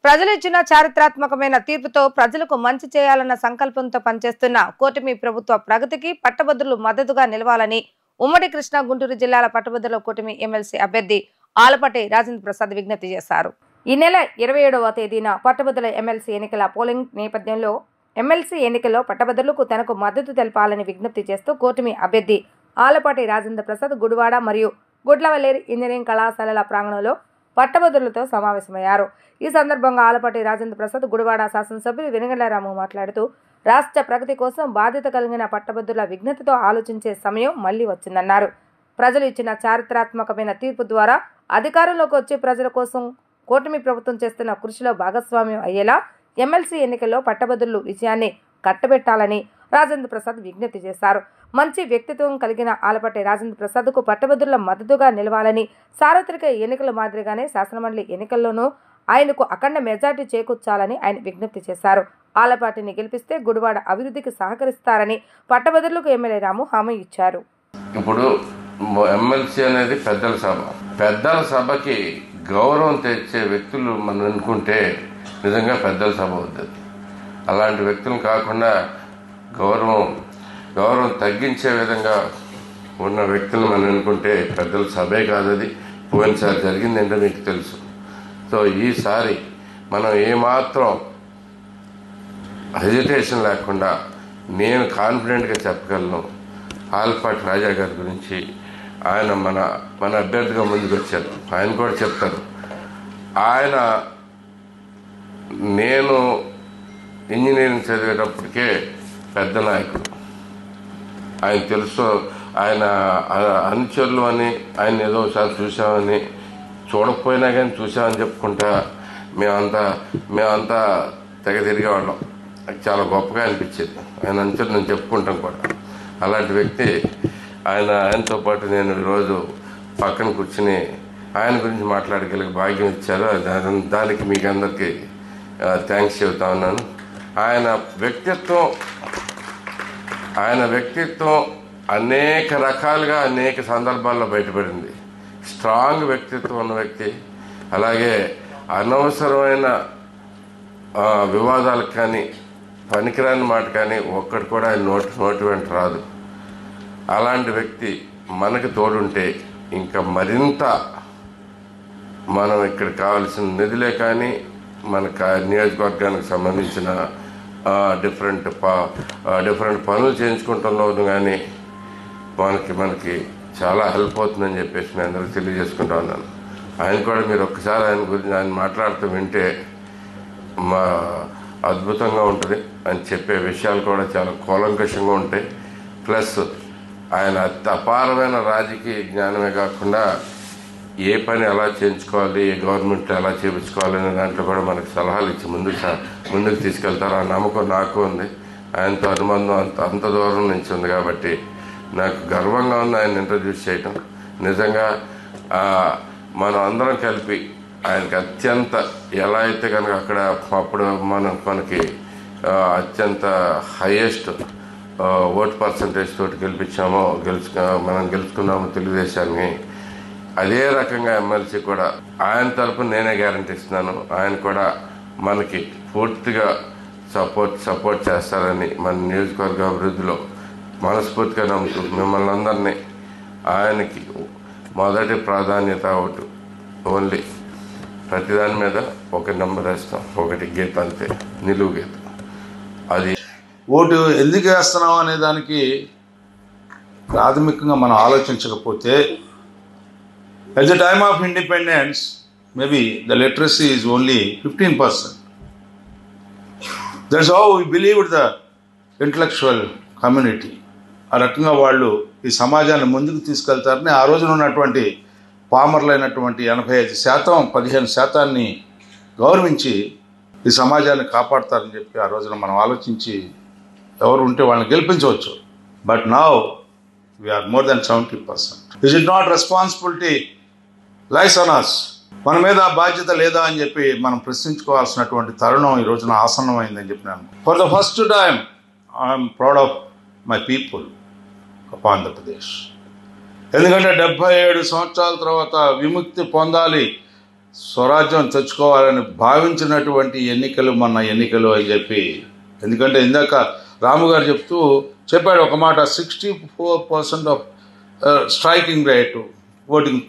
ప్రజలు ఇచ్చిన చారిత్రాత్మకమైన తీర్పుతో ప్రజలకు మంచి చేయాలన్న సంకల్పంతో పనిచేస్తున్న కూటమి ప్రభుత్వ ప్రగతికి పట్టభద్రులు మద్దతుగా నిలవాలని ఉమ్మడి కృష్ణా గుంటూరు జిల్లాల పట్టభద్రుల కూటమి ఎమ్మెల్సీ అభ్యర్థి ఆలపాటి రాజేంద్ర ప్రసాద్ విజ్ఞప్తి చేశారు. ఈ నెల 27వ తేదీన పట్టభద్రుల ఎమ్మెల్సీ ఎన్నికల పోలింగ్ నేపథ్యంలో ఎమ్మెల్సీ ఎన్నికల్లో పట్టభద్రులకు తనకు మద్దతు తెలపాలని విజ్ఞప్తి చేస్తూ కూటమి అభ్యర్థి ఆలపాటి రాజేంద్ర ప్రసాద్ గుడివాడ మరియు గుడ్లవల్లేరు ఇంజనీరింగ్ కళాశాలల ప్రాంగణంలో పట్టభద్రులతో సమావేశమయ్యారు. ఈ సందర్భంగా ఆలపాటి రాజేంద్ర ప్రసాద్ గుడివాడ శాసనసభ్యులు వెనుగండ్ల మాట్లాడుతూ రాష్ట్ర ప్రగతి కోసం బాధ్యత కలిగిన పట్టభద్రుల విజ్ఞతతో ఆలోచించే సమయం మళ్లీ వచ్చిందన్నారు. ప్రజలు ఇచ్చిన చారిత్రాత్మకమైన తీర్పు ద్వారా అధికారంలోకి వచ్చి ప్రజల కోసం కూటమి ప్రభుత్వం చేస్తున్న కృషిలో భాగస్వామ్యం అయ్యేలా ఎమ్మెల్సీ ఎన్నికల్లో పట్టభద్రులు విజయాన్ని కట్టబెట్టాలని రాజేంద్ర ప్రసాద్ విజ్ఞప్తి చేశారు. మంచి వ్యక్తిత్వం కలిగిన ఆలపాటి రాజేంద్ర ప్రసాద్కు పట్టభద్రుల మద్దతుగా నిలవాలని, సార్వత్రిక ఎన్నికల మాదిరిగానే శాసనమండలి ఎన్నికల్లోనూ ఆయనకు అఖండ మెజార్టీ చేకూర్చాలని ఆయన విజ్ఞప్తి చేశారు. ఆలపాటిని గెలిపిస్తే గుడివాడ అభివృద్ధికి సహకరిస్తారని పట్టభద్రులకు ఎమ్మెల్యే రాము హామీ ఇచ్చారు. ఇప్పుడు ఎమ్మెల్సీ అనేది పెద్దల సభ. పెద్దల సభకి గౌరవం తెచ్చే వ్యక్తులు మనం అనుకుంటే నిజంగా పెద్దల సభ అవుతుంది. అలాంటి వ్యక్తులు కాకుండా గౌరవం తగ్గించే విధంగా ఉన్న వ్యక్తులు మనం అనుకుంటే పెద్దల సభే కాదు. అది పోయినసారి జరిగిందంటే మీకు తెలుసు. సో ఈసారి మనం ఏమాత్రం హెజిటేషన్ లేకుండా నేను కాన్ఫిడెంట్గా చెప్పగలను. ఆలపాటి రాజా గారి గురించి ఆయన మన అభ్యర్థిగా ముందుకు వచ్చారు. ఆయన కూడా చెప్తారు. నేను ఇంజనీరింగ్ చదివేటప్పటికే పెద్ద నాయకుడు. ఆయన తెలుసు. ఆయన అనుచరులు అని ఆయన ఏదో ఒకసారి చూసామని, చూడకపోయినా కానీ చూసామని చెప్పుకుంటా మేమంతా తెగ తిరిగేవాళ్ళం. చాలా గొప్పగా అనిపించేది. ఆయన అనుచరులు నేను చెప్పుకుంటాం కూడా. అలాంటి వ్యక్తి ఆయనతో పాటు నేను ఈరోజు పక్కన కూర్చుని ఆయన గురించి మాట్లాడగలిగే భాగ్యం ఇచ్చారు. దానికి మీకు అందరికీ థ్యాంక్స్ చెబుతా ఉన్నాను. ఆయన వ్యక్తిత్వం అనేక రకాలుగా అనేక సందర్భాల్లో బయటపడింది. స్ట్రాంగ్ వ్యక్తిత్వం ఉన్న వ్యక్తి. అలాగే అనవసరమైన వివాదాలకు కానీ పనికిరాని మాట కానీ ఒక్కటి కూడా ఆయన నోటి వెంట రాదు. అలాంటి వ్యక్తి మనకు తోడుంటే ఇంకా మరింత మనం ఇక్కడ కావాల్సిన నిధులే కానీ మన నియోజకవర్గానికి సంబంధించిన డిఫరెంట్ పనులు చేయించుకుంటున్నాను కానీ మనకి చాలా హెల్ప్ అవుతుందని చెప్పేసి నేను అందరికీ తెలియజేసుకుంటా ఉన్నాను. ఆయన కూడా మీరు ఒక్కసారి ఆయన గురించి ఆయన మాట్లాడుతూ వింటే అద్భుతంగా ఉంటుంది. ఆయన చెప్పే విషయాలు కూడా చాలా కూలంకషంగా ఉంటాయి. ప్లస్ ఆయన అపారమైన రాజకీయ జ్ఞానమే కాకుండా ఏ పని ఎలా చేయించుకోవాలి, ఏ గవర్నమెంట్ ఎలా చేయించుకోవాలి అనే దాంట్లో కూడా మనకు సలహాలు ఇచ్చి ముందుకు తీసుకెళ్తారు. ఆ నమ్మకం నాకు ఉంది. ఆయనతో అనుబంధం అంత దూరం నుంచి ఉంది కాబట్టి నాకు గర్వంగా ఉంది ఆయన ఇంట్రడ్యూస్ చేయటం. నిజంగా మనం అందరం కలిపి ఆయనకి అత్యంత ఎలా అయితే కనుక అక్కడ అప్పుడు మనకి అత్యంత హైయెస్ట్ ఓట్ పర్సంటేజ్ తోటి మనం గెలుచుకున్నాము తెలుగుదేశాన్ని. అదే రకంగా ఎమ్మెల్సీ కూడా ఆయన తరపున నేనే గ్యారంటీ ఇస్తున్నాను. ఆయన కూడా మనకి పూర్తిగా సపోర్ట్ చేస్తారని మన నియోజకవర్గ అభివృద్ధిలో మనస్ఫూర్తిగా నమ్ముతూ మిమ్మల్ని అందరినీ ఆయనకి మొదటి ప్రాధాన్యత ఓటు. ఓన్లీ ప్రతిదాని మీద ఒక నెంబర్ వేస్తాం, ఒకటి గీత, అంతే, నిలువు గీత. అది ఓటు ఎందుకు వేస్తున్నాం అనే దానికి ప్రాథమికంగా మనం ఆలోచించకపోతే at the time of independence maybe the literacy is only 15%. That's how we believed the intellectual community. ఆ రకంగా వాళ్ళు ఈ సమాజాన్ని ముందుకు తీసుకెళ్తారని ఆ రోజున ఉన్నటువంటి పామర్లైనటువంటి 85% 15% గౌరవించి ఈ సమాజాన్ని కాపాడతారని చెప్పి ఆ రోజున మనం ఆలోచించి ఎవరు ఉంటే వాళ్ళని గెలిపించవచ్చు. But now we are more than 70%. Is it not responsibility lies on us? మన మీద ఆ బాధ్యత లేదా అని చెప్పి మనం ప్రశ్నించుకోవాల్సినటువంటి తరుణం ఈ రోజున ఆసన్నమైందని చెప్పినాను. For the first time I'm proud of my people of Andhra Pradesh. ఎందుకంటే 77 సంవత్సరాల తర్వాత విముక్తి పొందాలి, స్వరాజ్యం తెచ్చుకోవాలని భావించినటువంటి ఎన్నికలు మొన్న ఎన్నికలు అని చెప్పి, ఎందుకంటే ఇందాక రాము గారు చెప్పాడు ఒక మాట, 64% ఆఫ్ స్ట్రైకింగ్ రేటు ఓటింగ్